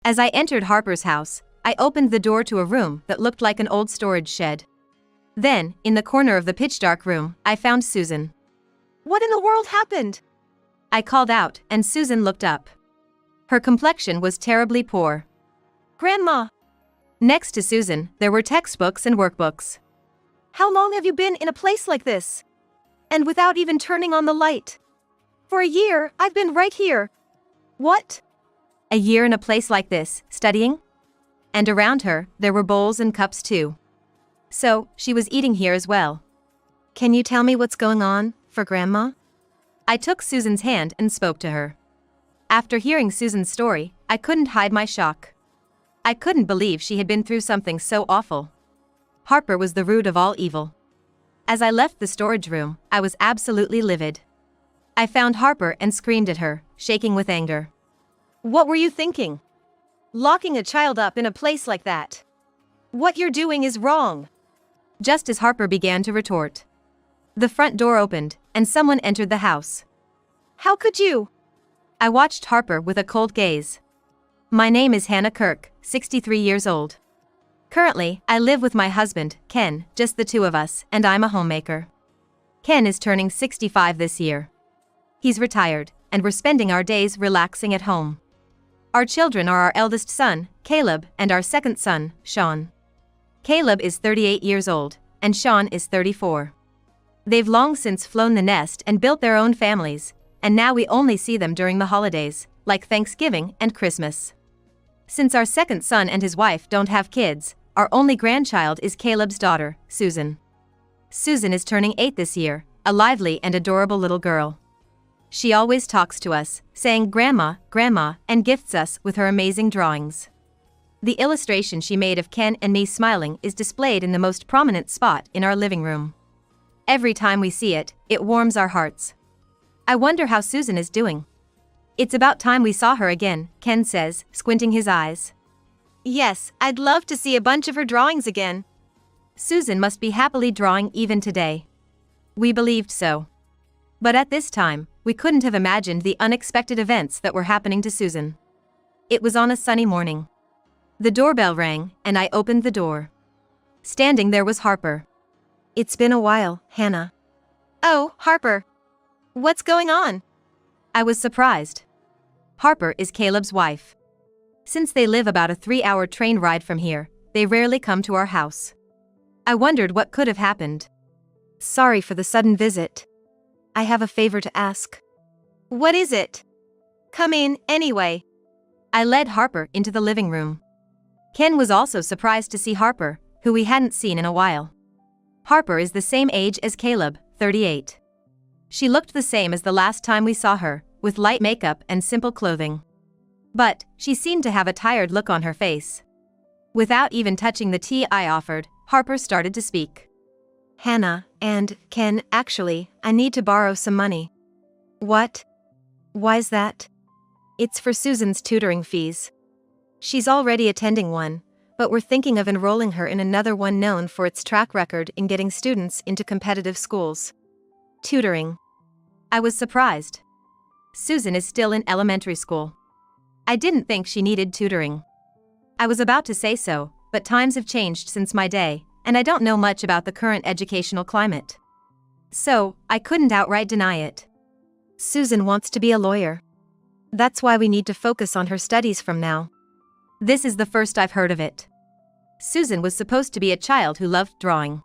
As I entered Harper's house, I opened the door to a room that looked like an old storage shed. Then, in the corner of the pitch-dark room, I found Susan. What in the world happened? I called out, and Susan looked up. Her complexion was terribly poor. Grandma! Next to Susan, there were textbooks and workbooks. How long have you been in a place like this? And without even turning on the light? For a year, I've been right here. What? A year in a place like this, studying? And around her, there were bowls and cups too. So, she was eating here as well. Can you tell me what's going on, for Grandma? I took Susan's hand and spoke to her. After hearing Susan's story, I couldn't hide my shock. I couldn't believe she had been through something so awful. Harper was the root of all evil. As I left the storage room, I was absolutely livid. I found Harper and screamed at her, shaking with anger. What were you thinking? Locking a child up in a place like that? What you're doing is wrong. Just as Harper began to retort, the front door opened, and someone entered the house. How could you? I watched Harper with a cold gaze. My name is Hannah Kirk, 63 years old. Currently, I live with my husband, Ken, just the two of us, and I'm a homemaker. Ken is turning 65 this year. He's retired, and we're spending our days relaxing at home. Our children are our eldest son, Caleb, and our second son, Sean. Caleb is 38 years old, and Sean is 34. They've long since flown the nest and built their own families, and now we only see them during the holidays, like Thanksgiving and Christmas. Since our second son and his wife don't have kids, our only grandchild is Caleb's daughter, Susan. Susan is turning 8 this year, a lively and adorable little girl. She always talks to us, saying "Grandma, Grandma," and gifts us with her amazing drawings. The illustration she made of Ken and me smiling is displayed in the most prominent spot in our living room. Every time we see it, it warms our hearts. I wonder how Susan is doing. It's about time we saw her again, Ken says, squinting his eyes. Yes, I'd love to see a bunch of her drawings again. Susan must be happily drawing even today. We believed so. But at this time, we couldn't have imagined the unexpected events that were happening to Susan. It was on a sunny morning. The doorbell rang, and I opened the door. Standing there was Harper. It's been a while, Hannah. Oh, Harper. What's going on? I was surprised. Harper is Caleb's wife. Since they live about a 3-hour train ride from here, they rarely come to our house. I wondered what could have happened. Sorry for the sudden visit. I have a favor to ask. What is it? Come in, anyway. I led Harper into the living room. Ken was also surprised to see Harper, who we hadn't seen in a while. Harper is the same age as Caleb, 38. She looked the same as the last time we saw her, with light makeup and simple clothing. But, she seemed to have a tired look on her face. Without even touching the tea I offered, Harper started to speak. Hannah, and, Ken, actually, I need to borrow some money. What? Why's that? It's for Susan's tutoring fees. She's already attending one, but we're thinking of enrolling her in another one known for its track record in getting students into competitive schools. Tutoring. I was surprised. Susan is still in elementary school. I didn't think she needed tutoring. I was about to say so, but times have changed since my day, and I don't know much about the current educational climate. So, I couldn't outright deny it. Susan wants to be a lawyer. That's why we need to focus on her studies from now. This is the first I've heard of it. Susan was supposed to be a child who loved drawing.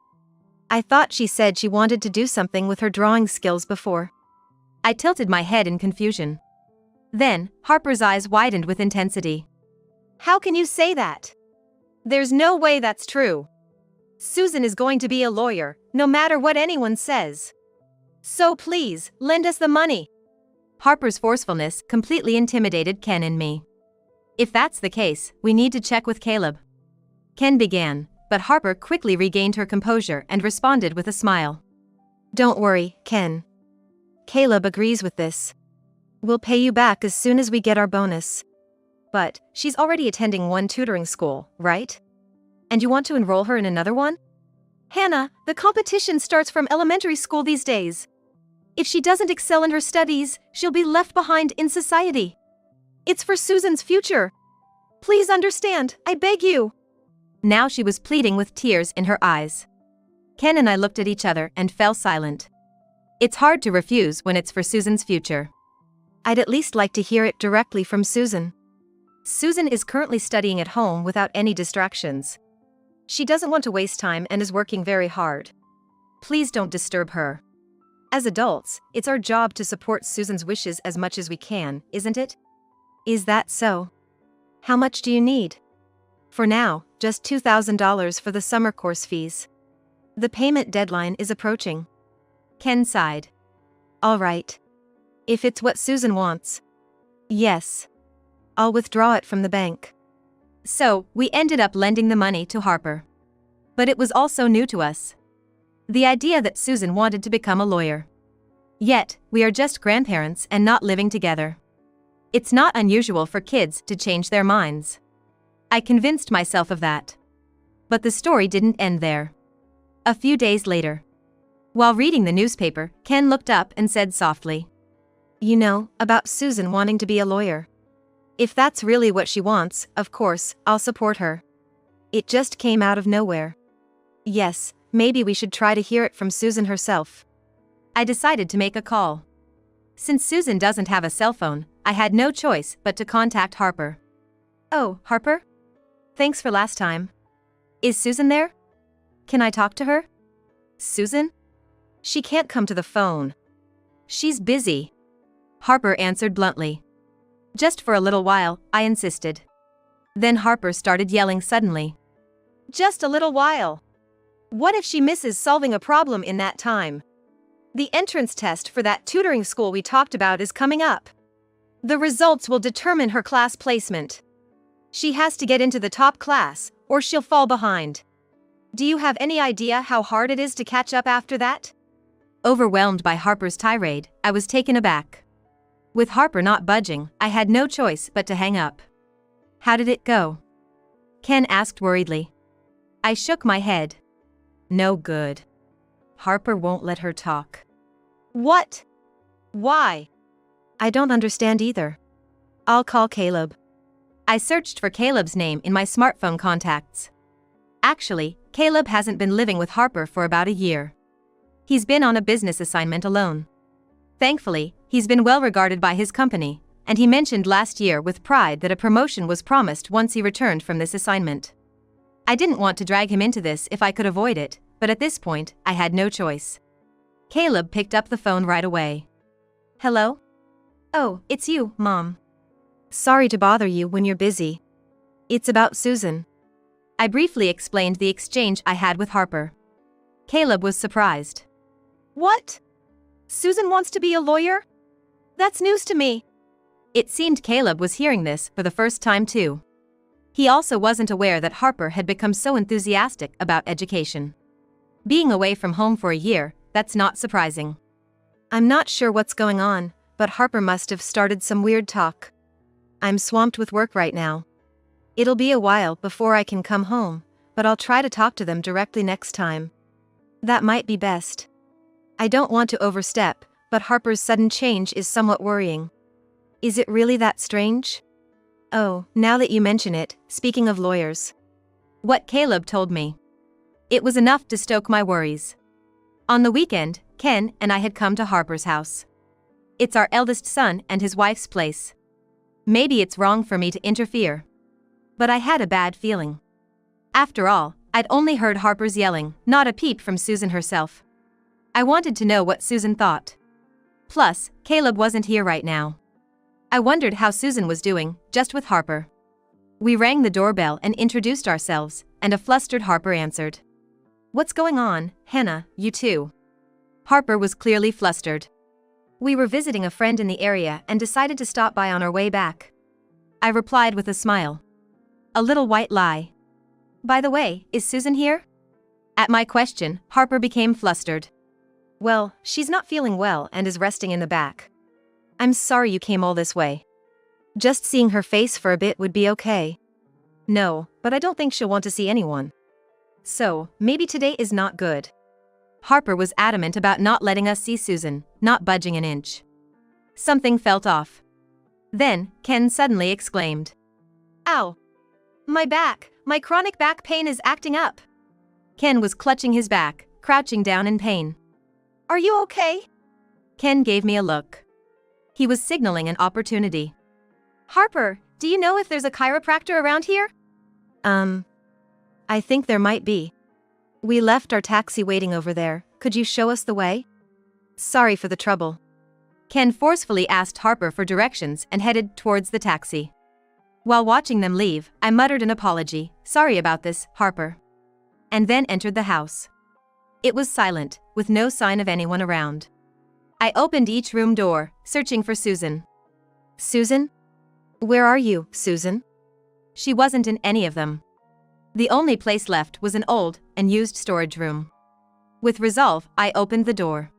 I thought she said she wanted to do something with her drawing skills before. I tilted my head in confusion. Then, Harper's eyes widened with intensity. How can you say that? There's no way that's true. Susan is going to be a lawyer, no matter what anyone says. So please, lend us the money. Harper's forcefulness completely intimidated Ken and me. If that's the case, we need to check with Caleb. Ken began, but Harper quickly regained her composure and responded with a smile. Don't worry, Ken. Caleb agrees with this. We'll pay you back as soon as we get our bonus. But, she's already attending one tutoring school, right? And you want to enroll her in another one? Hannah, the competition starts from elementary school these days. If she doesn't excel in her studies, she'll be left behind in society. It's for Susan's future. Please understand, I beg you. Now she was pleading with tears in her eyes. Ken and I looked at each other and fell silent. It's hard to refuse when it's for Susan's future. I'd at least like to hear it directly from Susan. Susan is currently studying at home without any distractions. She doesn't want to waste time and is working very hard. Please don't disturb her. As adults, it's our job to support Susan's wishes as much as we can, isn't it? Is that so? How much do you need? For now, just $2,000 for the summer course fees. The payment deadline is approaching. Ken sighed. All right. If it's what Susan wants. Yes. I'll withdraw it from the bank. So, we ended up lending the money to Harper. But it was also new to us. The idea that Susan wanted to become a lawyer. Yet, we are just grandparents and not living together. It's not unusual for kids to change their minds. I convinced myself of that. But the story didn't end there. A few days later, while reading the newspaper, Ken looked up and said softly, You know, about Susan wanting to be a lawyer. If that's really what she wants, of course, I'll support her. It just came out of nowhere. Yes, maybe we should try to hear it from Susan herself. I decided to make a call. Since Susan doesn't have a cell phone, I had no choice but to contact Harper. Oh, Harper? Thanks for last time. Is Susan there? Can I talk to her? Susan? She can't come to the phone. She's busy. Harper answered bluntly. Just for a little while, I insisted. Then Harper started yelling suddenly. Just a little while. What if she misses solving a problem in that time? The entrance test for that tutoring school we talked about is coming up. The results will determine her class placement. She has to get into the top class, or she'll fall behind. Do you have any idea how hard it is to catch up after that? Overwhelmed by Harper's tirade, I was taken aback. With Harper not budging, I had no choice but to hang up. How did it go? Ken asked worriedly. I shook my head. No good. Harper won't let her talk. What? Why? I don't understand either. I'll call Caleb. I searched for Caleb's name in my smartphone contacts. Actually, Caleb hasn't been living with Harper for about a year. He's been on a business assignment alone. Thankfully, he's been well regarded by his company, and he mentioned last year with pride that a promotion was promised once he returned from this assignment. I didn't want to drag him into this if I could avoid it, but at this point, I had no choice. Caleb picked up the phone right away. Hello? Oh, it's you, Mom. Sorry to bother you when you're busy. It's about Susan. I briefly explained the exchange I had with Harper. Caleb was surprised. What? Susan wants to be a lawyer? That's news to me. It seemed Caleb was hearing this for the first time too. He also wasn't aware that Harper had become so enthusiastic about education. Being away from home for a year, that's not surprising. I'm not sure what's going on, but Harper must have started some weird talk. I'm swamped with work right now. It'll be a while before I can come home, but I'll try to talk to them directly next time. That might be best. I don't want to overstep, but Harper's sudden change is somewhat worrying. Is it really that strange? Oh, now that you mention it, speaking of lawyers. What Caleb told me. It was enough to stoke my worries. On the weekend, Ken and I had come to Harper's house. It's our eldest son and his wife's place. Maybe it's wrong for me to interfere. But I had a bad feeling. After all, I'd only heard Harper's yelling, not a peep from Susan herself. I wanted to know what Susan thought. Plus, Caleb wasn't here right now. I wondered how Susan was doing, just with Harper. We rang the doorbell and introduced ourselves, and a flustered Harper answered. What's going on, Hannah, you too? Harper was clearly flustered. We were visiting a friend in the area and decided to stop by on our way back. I replied with a smile. A little white lie. By the way, is Susan here? At my question, Harper became flustered. Well, she's not feeling well and is resting in the back. I'm sorry you came all this way. Just seeing her face for a bit would be okay. No, but I don't think she'll want to see anyone. So, maybe today is not good. Harper was adamant about not letting us see Susan, not budging an inch. Something felt off. Then, Ken suddenly exclaimed. Ow! My chronic back pain is acting up. Ken was clutching his back, crouching down in pain. Are you okay? Ken gave me a look. He was signaling an opportunity. Harper, do you know if there's a chiropractor around here? I think there might be. We left our taxi waiting over there. Could you show us the way? Sorry for the trouble. Ken forcefully asked Harper for directions and headed towards the taxi. While watching them leave, I muttered an apology. Sorry about this, Harper. And then entered the house. It was silent, with no sign of anyone around. I opened each room door, searching for Susan. Susan? Where are you, Susan? She wasn't in any of them. The only place left was an old and used storage room. With resolve, I opened the door.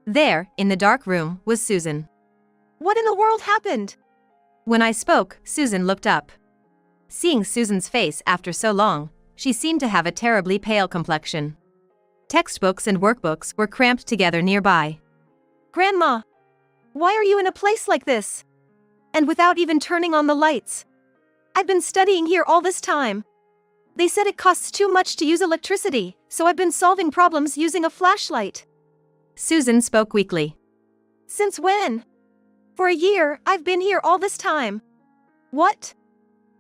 There, in the dark room, was Susan. What in the world happened? When I spoke, Susan looked up. Seeing Susan's face after so long, she seemed to have a terribly pale complexion. Textbooks and workbooks were cramped together nearby. Grandma! Why are you in a place like this? And without even turning on the lights? I've been studying here all this time. They said it costs too much to use electricity, so I've been solving problems using a flashlight. Susan spoke weakly. Since when? For a year, I've been here all this time. What?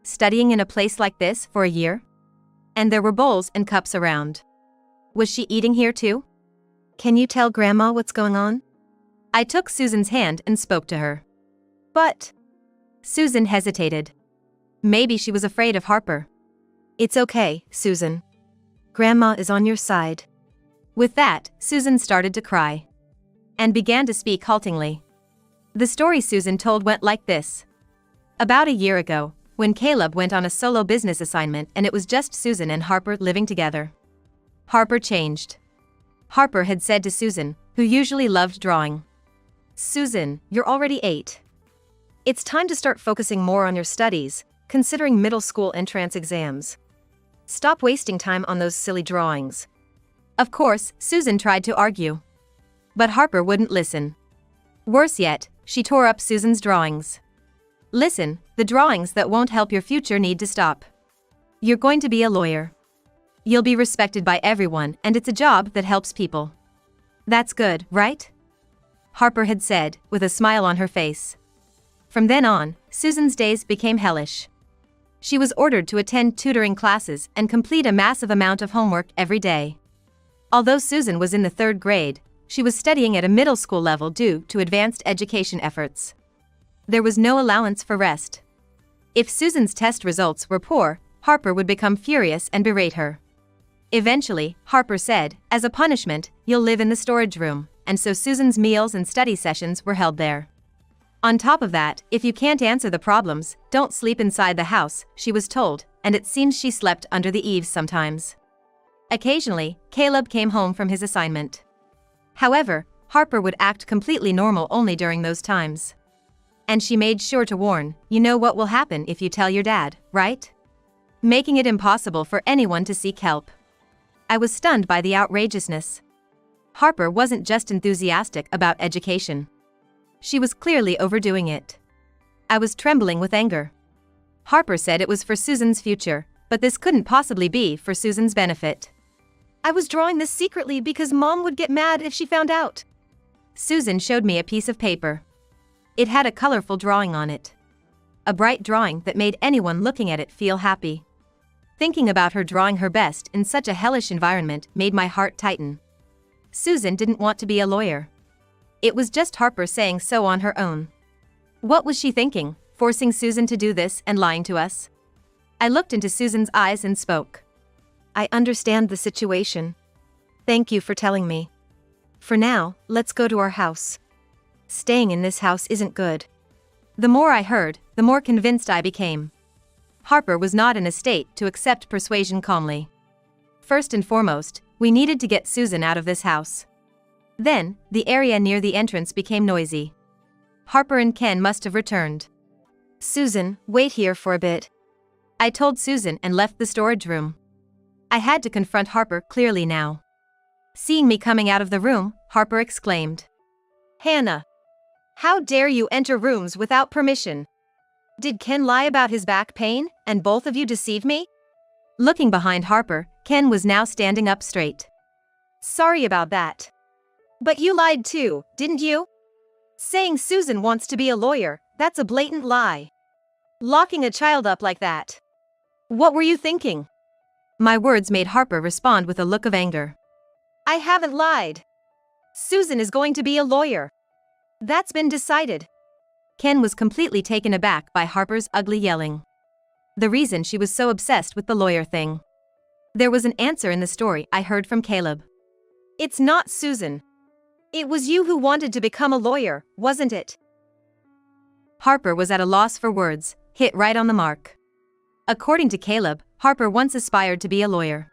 Studying in a place like this for a year? And there were bowls and cups around. Was she eating here too? Can you tell Grandma what's going on? I took Susan's hand and spoke to her. But... Susan hesitated. Maybe she was afraid of Harper. It's okay, Susan. Grandma is on your side. With that, Susan started to cry. And began to speak haltingly. The story Susan told went like this. About a year ago, when Caleb went on a solo business assignment and it was just Susan and Harper living together. Harper changed. Harper had said to Susan, who usually loved drawing. Susan, you're already 8. It's time to start focusing more on your studies, considering middle school entrance exams. Stop wasting time on those silly drawings. Of course, Susan tried to argue. But Harper wouldn't listen. Worse yet, she tore up Susan's drawings. Listen, the drawings that won't help your future need to stop. You're going to be a lawyer. You'll be respected by everyone, and it's a job that helps people. That's good, right? Harper had said, with a smile on her face. From then on, Susan's days became hellish. She was ordered to attend tutoring classes and complete a massive amount of homework every day. Although Susan was in the 3rd grade, she was studying at a middle school level due to advanced education efforts. There was no allowance for rest. If Susan's test results were poor, Harper would become furious and berate her. Eventually, Harper said, as a punishment, you'll live in the storage room, and so Susan's meals and study sessions were held there. On top of that, if you can't answer the problems, don't sleep inside the house, she was told, and it seems she slept under the eaves sometimes. Occasionally, Caleb came home from his assignment. However, Harper would act completely normal only during those times. And she made sure to warn, you know what will happen if you tell your dad, right? Making it impossible for anyone to seek help. I was stunned by the outrageousness. Harper wasn't just enthusiastic about education. She was clearly overdoing it. I was trembling with anger. Harper said it was for Susan's future, but this couldn't possibly be for Susan's benefit. I was drawing this secretly because Mom would get mad if she found out. Susan showed me a piece of paper. It had a colorful drawing on it. A bright drawing that made anyone looking at it feel happy. Thinking about her drawing her best in such a hellish environment made my heart tighten. Susan didn't want to be a lawyer. It was just Harper saying so on her own. What was she thinking, forcing Susan to do this and lying to us? I looked into Susan's eyes and spoke. I understand the situation. Thank you for telling me. For now, let's go to our house. Staying in this house isn't good. The more I heard, the more convinced I became. Harper was not in a state to accept persuasion calmly. First and foremost, we needed to get Susan out of this house. Then, the area near the entrance became noisy. Harper and Ken must have returned. Susan, wait here for a bit. I told Susan and left the storage room. I had to confront Harper clearly now. Seeing me coming out of the room, Harper exclaimed. Hannah! How dare you enter rooms without permission? Did Ken lie about his back pain, and both of you deceive me? Looking behind Harper, Ken was now standing up straight. Sorry about that. But you lied too, didn't you? Saying Susan wants to be a lawyer, that's a blatant lie. Locking a child up like that. What were you thinking? My words made Harper respond with a look of anger. I haven't lied. Susan is going to be a lawyer. That's been decided. Ken was completely taken aback by Harper's ugly yelling. The reason she was so obsessed with the lawyer thing. There was an answer in the story I heard from Caleb. It's not Susan. It was you who wanted to become a lawyer, wasn't it? Harper was at a loss for words, hit right on the mark. According to Caleb, Harper once aspired to be a lawyer.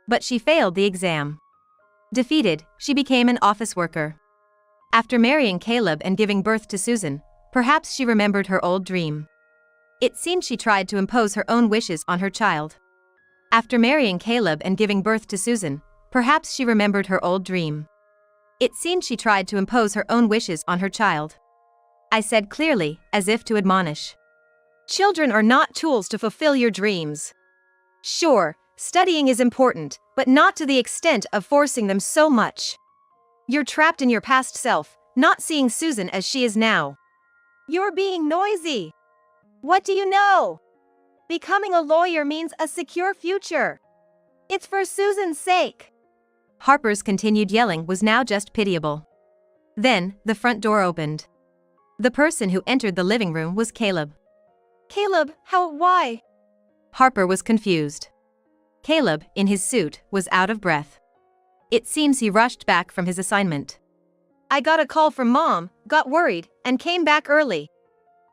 But she failed the exam. Defeated, she became an office worker. After marrying Caleb and giving birth to Susan, perhaps she remembered her old dream. It seemed she tried to impose her own wishes on her child. After marrying Caleb and giving birth to Susan, perhaps she remembered her old dream. It seemed she tried to impose her own wishes on her child. I said clearly, as if to admonish. Children are not tools to fulfill your dreams. Sure, studying is important, but not to the extent of forcing them so much. You're trapped in your past self, not seeing Susan as she is now. You're being noisy. What do you know? Becoming a lawyer means a secure future. It's for Susan's sake. Harper's continued yelling was now just pitiable. Then, the front door opened. The person who entered the living room was Caleb. Caleb, why? Harper was confused. Caleb, in his suit, was out of breath. It seems he rushed back from his assignment. I got a call from Mom, got worried, and came back early.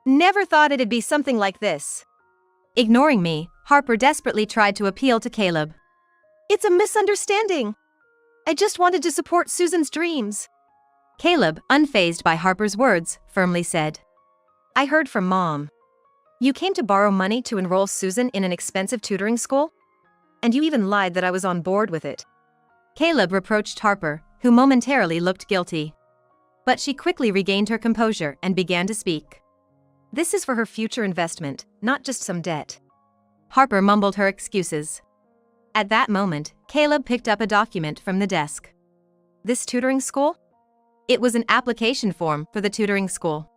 Never thought it'd be something like this. Ignoring me, Harper desperately tried to appeal to Caleb. It's a misunderstanding. I just wanted to support Susan's dreams. Caleb, unfazed by Harper's words, firmly said. I heard from Mom. You came to borrow money to enroll Susan in an expensive tutoring school? And you even lied that I was on board with it. Caleb reproached Harper, who momentarily looked guilty. But she quickly regained her composure and began to speak. This is for her future investment, not just some debt. Harper mumbled her excuses. At that moment, Caleb picked up a document from the desk. This tutoring school? It was an application form for the tutoring school.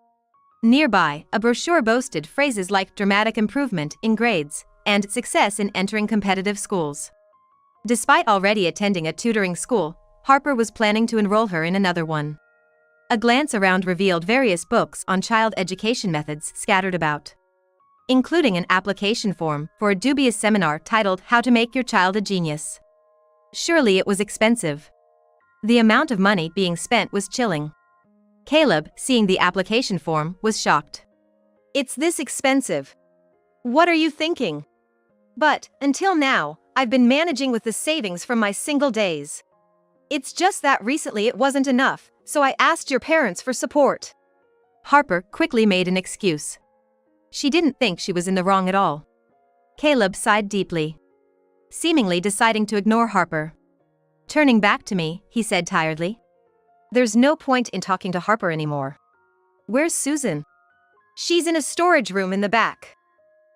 Nearby, a brochure boasted phrases like dramatic improvement in grades and success in entering competitive schools. Despite already attending a tutoring school, Harper was planning to enroll her in another one. A glance around revealed various books on child education methods scattered about, including an application form for a dubious seminar titled How to Make Your Child a Genius. Surely it was expensive. The amount of money being spent was chilling. Caleb, seeing the application form, was shocked. It's this expensive. What are you thinking? But, until now, I've been managing with the savings from my single days. It's just that recently it wasn't enough, so I asked your parents for support. Harper quickly made an excuse. She didn't think she was in the wrong at all. Caleb sighed deeply, seemingly deciding to ignore Harper. Turning back to me, he said tiredly. There's no point in talking to Harper anymore. Where's Susan? She's in a storage room in the back.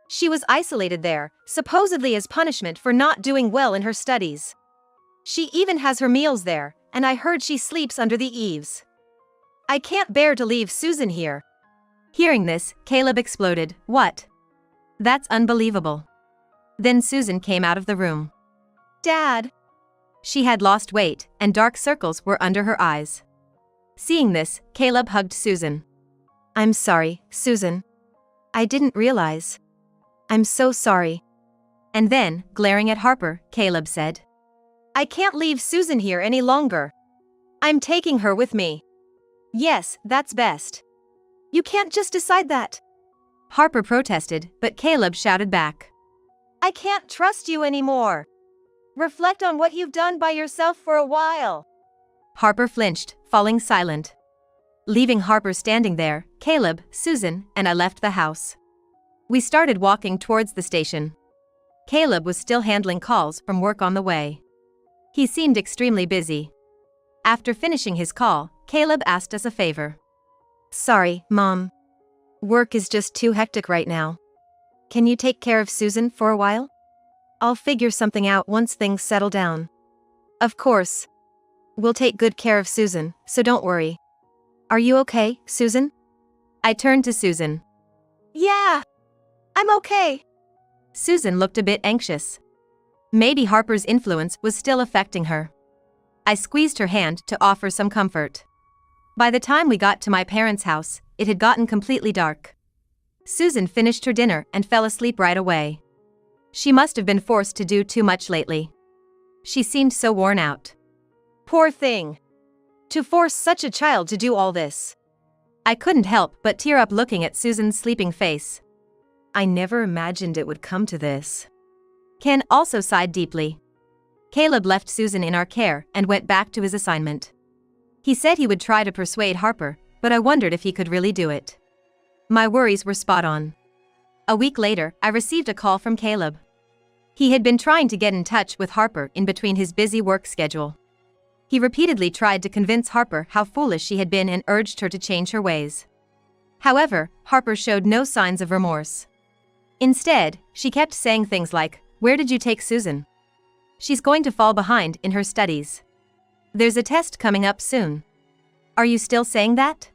She was isolated there, supposedly as punishment for not doing well in her studies. She even has her meals there, and I heard she sleeps under the eaves. I can't bear to leave Susan here. Hearing this, Caleb exploded. What? That's unbelievable. Then Susan came out of the room. Dad. She had lost weight, and dark circles were under her eyes. Seeing this, Caleb hugged Susan. I'm sorry, Susan. I didn't realize. I'm so sorry. And then, glaring at Harper, Caleb said, I can't leave Susan here any longer. I'm taking her with me. Yes, that's best. You can't just decide that. Harper protested, but Caleb shouted back. I can't trust you anymore. Reflect on what you've done by yourself for a while. Harper flinched, falling silent. Leaving Harper standing there, Caleb, Susan, and I left the house. We started walking towards the station. Caleb was still handling calls from work on the way. He seemed extremely busy. After finishing his call, Caleb asked us a favor. Sorry, Mom. Work is just too hectic right now. Can you take care of Susan for a while? I'll figure something out once things settle down. Of course. We'll take good care of Susan, so don't worry. Are you okay, Susan? I turned to Susan. Yeah, I'm okay. Susan looked a bit anxious. Maybe Harper's influence was still affecting her. I squeezed her hand to offer some comfort. By the time we got to my parents' house, it had gotten completely dark. Susan finished her dinner and fell asleep right away. She must have been forced to do too much lately. She seemed so worn out. Poor thing. To force such a child to do all this. I couldn't help but tear up looking at Susan's sleeping face. I never imagined it would come to this. Ken also sighed deeply. Caleb left Susan in our care and went back to his assignment. He said he would try to persuade Harper, but I wondered if he could really do it. My worries were spot on. A week later, I received a call from Caleb. He had been trying to get in touch with Harper in between his busy work schedule. He repeatedly tried to convince Harper how foolish she had been and urged her to change her ways. However, Harper showed no signs of remorse. Instead, she kept saying things like, "Where did you take Susan? She's going to fall behind in her studies. There's a test coming up soon. Are you still saying that?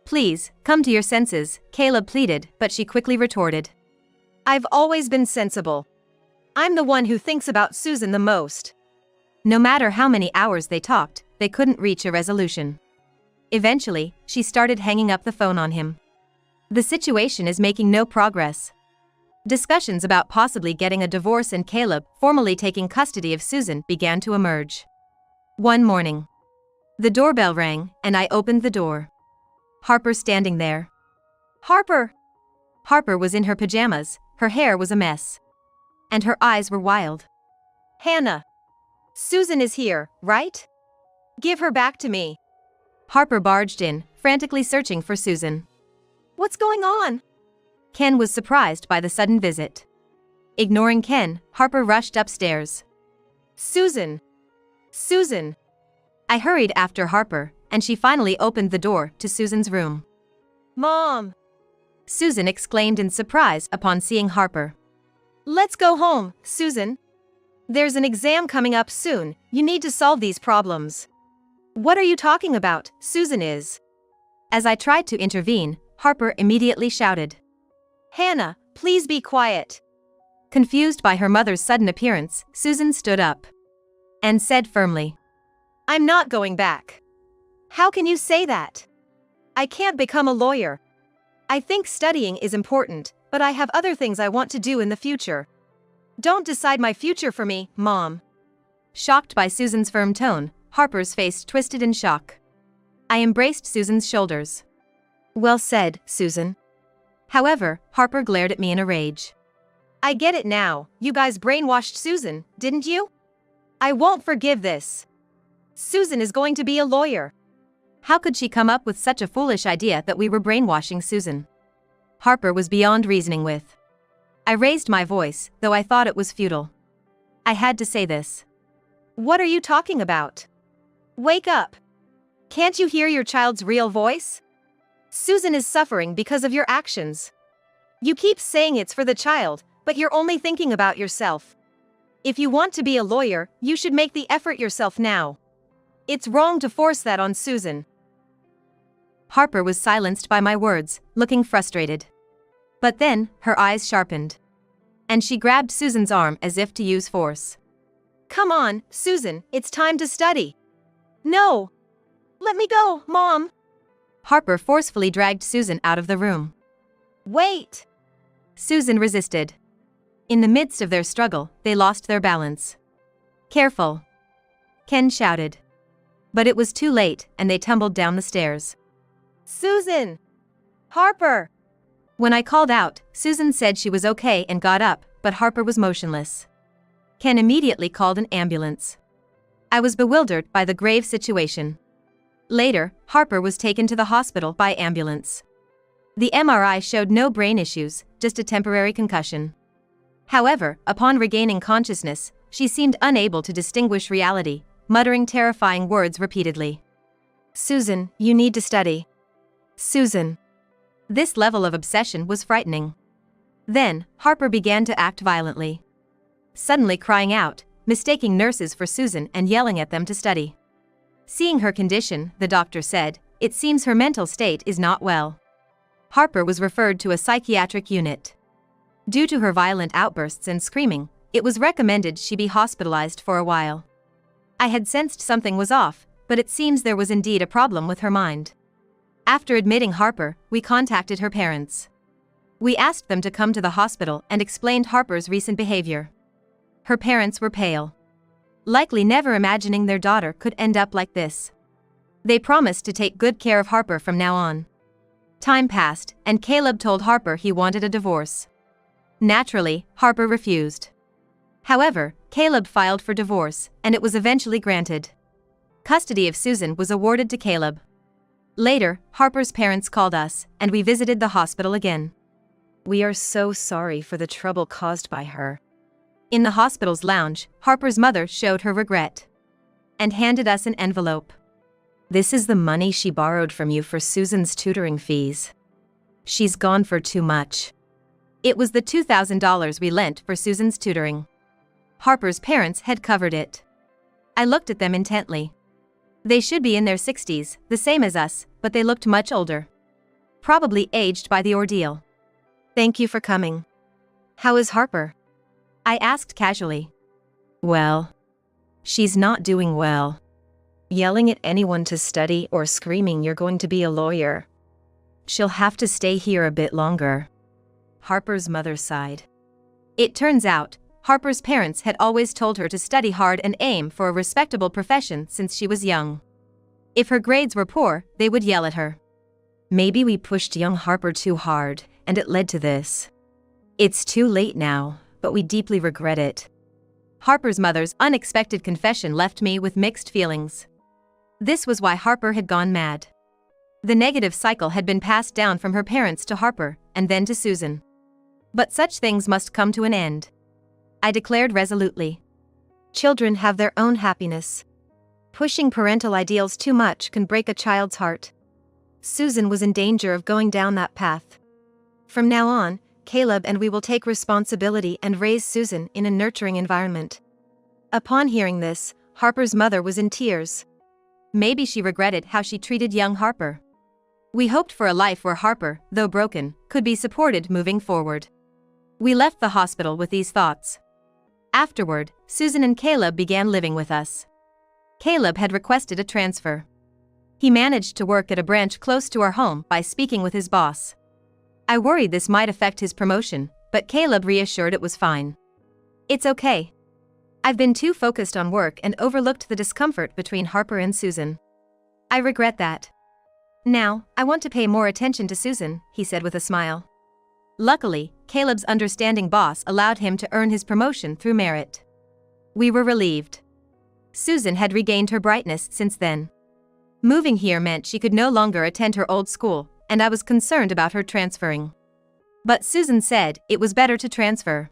Please, come to your senses," Caleb pleaded, but she quickly retorted. I've always been sensible. I'm the one who thinks about Susan the most. No matter how many hours they talked, they couldn't reach a resolution. Eventually, she started hanging up the phone on him. The situation is making no progress. Discussions about possibly getting a divorce and Caleb formally taking custody of Susan began to emerge. One morning, the doorbell rang, and I opened the door. Harper standing there. Harper! Harper was in her pajamas, her hair was a mess. And her eyes were wild. Hannah! Susan is here, right? Give her back to me. Harper barged in, frantically searching for Susan. What's going on? Ken was surprised by the sudden visit. Ignoring Ken, Harper rushed upstairs. Susan! Susan! I hurried after Harper, and she finally opened the door to Susan's room. Mom! Susan exclaimed in surprise upon seeing Harper. Let's go home, Susan. There's an exam coming up soon, you need to solve these problems. What are you talking about, Susan is? As I tried to intervene, Harper immediately shouted. Hannah, please be quiet. Confused by her mother's sudden appearance, Susan stood up. And said firmly. I'm not going back. How can you say that? I can't become a lawyer. I think studying is important, but I have other things I want to do in the future. Don't decide my future for me, Mom. Shocked by Susan's firm tone, Harper's face twisted in shock. I embraced Susan's shoulders. Well said, Susan. However, Harper glared at me in a rage. I get it now, you guys brainwashed Susan, didn't you? I won't forgive this. Susan is going to be a lawyer. How could she come up with such a foolish idea that we were brainwashing Susan? Harper was beyond reasoning with. I raised my voice, though I thought it was futile. I had to say this. What are you talking about? Wake up. Can't you hear your child's real voice? Susan is suffering because of your actions. You keep saying it's for the child, but you're only thinking about yourself. If you want to be a lawyer, you should make the effort yourself now. It's wrong to force that on Susan. Harper was silenced by my words, looking frustrated. But then, her eyes sharpened. And she grabbed Susan's arm as if to use force. Come on, Susan, it's time to study. No! Let me go, Mom! Harper forcefully dragged Susan out of the room. Wait! Susan resisted. In the midst of their struggle, they lost their balance. Careful! Ken shouted. But it was too late, and they tumbled down the stairs. Susan! Harper! When I called out, Susan said she was okay and got up, but Harper was motionless. Ken immediately called an ambulance. I was bewildered by the grave situation. Later, Harper was taken to the hospital by ambulance. The MRI showed no brain issues, just a temporary concussion. However, upon regaining consciousness, she seemed unable to distinguish reality, muttering terrifying words repeatedly. Susan, you need to study. Susan. This level of obsession was frightening. Then, Harper began to act violently. Suddenly crying out, mistaking nurses for Susan and yelling at them to study. Seeing her condition, the doctor said, "It seems her mental state is not well." Harper was referred to a psychiatric unit. Due to her violent outbursts and screaming, it was recommended she be hospitalized for a while. I had sensed something was off, but it seems there was indeed a problem with her mind. After admitting Harper, we contacted her parents. We asked them to come to the hospital and explained Harper's recent behavior. Her parents were pale, likely never imagining their daughter could end up like this. They promised to take good care of Harper from now on. Time passed, and Caleb told Harper he wanted a divorce. Naturally, Harper refused. However, Caleb filed for divorce, and it was eventually granted. Custody of Susan was awarded to Caleb. Later, Harper's parents called us, and we visited the hospital again. "We are so sorry for the trouble caused by her." In the hospital's lounge, Harper's mother showed her regret and handed us an envelope. "This is the money she borrowed from you for Susan's tutoring fees. She's gone for too much." It was the $2,000 we lent for Susan's tutoring. Harper's parents had covered it. I looked at them intently. They should be in their 60s, the same as us, but they looked much older. Probably aged by the ordeal. "Thank you for coming. How is Harper?" I asked casually. "Well, she's not doing well. Yelling at anyone to study or screaming you're going to be a lawyer. She'll have to stay here a bit longer." Harper's mother sighed. It turns out, Harper's parents had always told her to study hard and aim for a respectable profession since she was young. If her grades were poor, they would yell at her. "Maybe we pushed young Harper too hard, and it led to this. It's too late now, but we deeply regret it." Harper's mother's unexpected confession left me with mixed feelings. This was why Harper had gone mad. The negative cycle had been passed down from her parents to Harper, and then to Susan. But such things must come to an end. I declared resolutely. "Children have their own happiness. Pushing parental ideals too much can break a child's heart." Susan was in danger of going down that path. "From now on, Caleb and we will take responsibility and raise Susan in a nurturing environment." Upon hearing this, Harper's mother was in tears. Maybe she regretted how she treated young Harper. We hoped for a life where Harper, though broken, could be supported moving forward. We left the hospital with these thoughts. Afterward, Susan and Caleb began living with us. Caleb had requested a transfer. He managed to work at a branch close to our home by speaking with his boss. I worried this might affect his promotion, but Caleb reassured it was fine. "It's okay. I've been too focused on work and overlooked the discomfort between Harper and Susan. I regret that. Now, I want to pay more attention to Susan," he said with a smile. Luckily, Caleb's understanding boss allowed him to earn his promotion through merit. We were relieved. Susan had regained her brightness since then. Moving here meant she could no longer attend her old school, and I was concerned about her transferring. But Susan said it was better to transfer.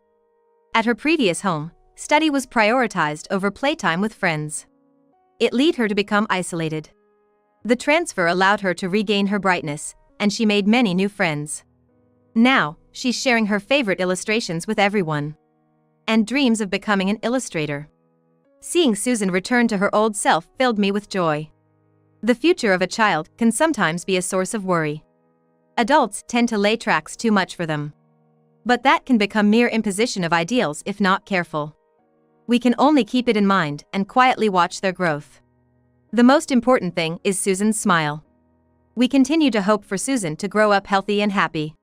At her previous home, study was prioritized over playtime with friends. It led her to become isolated. The transfer allowed her to regain her brightness, and she made many new friends. Now, she's sharing her favorite illustrations with everyone. And dreams of becoming an illustrator. Seeing Susan return to her old self filled me with joy. The future of a child can sometimes be a source of worry. Adults tend to lay tracks too much for them. But that can become mere imposition of ideals if not careful. We can only keep it in mind and quietly watch their growth. The most important thing is Susan's smile. We continue to hope for Susan to grow up healthy and happy.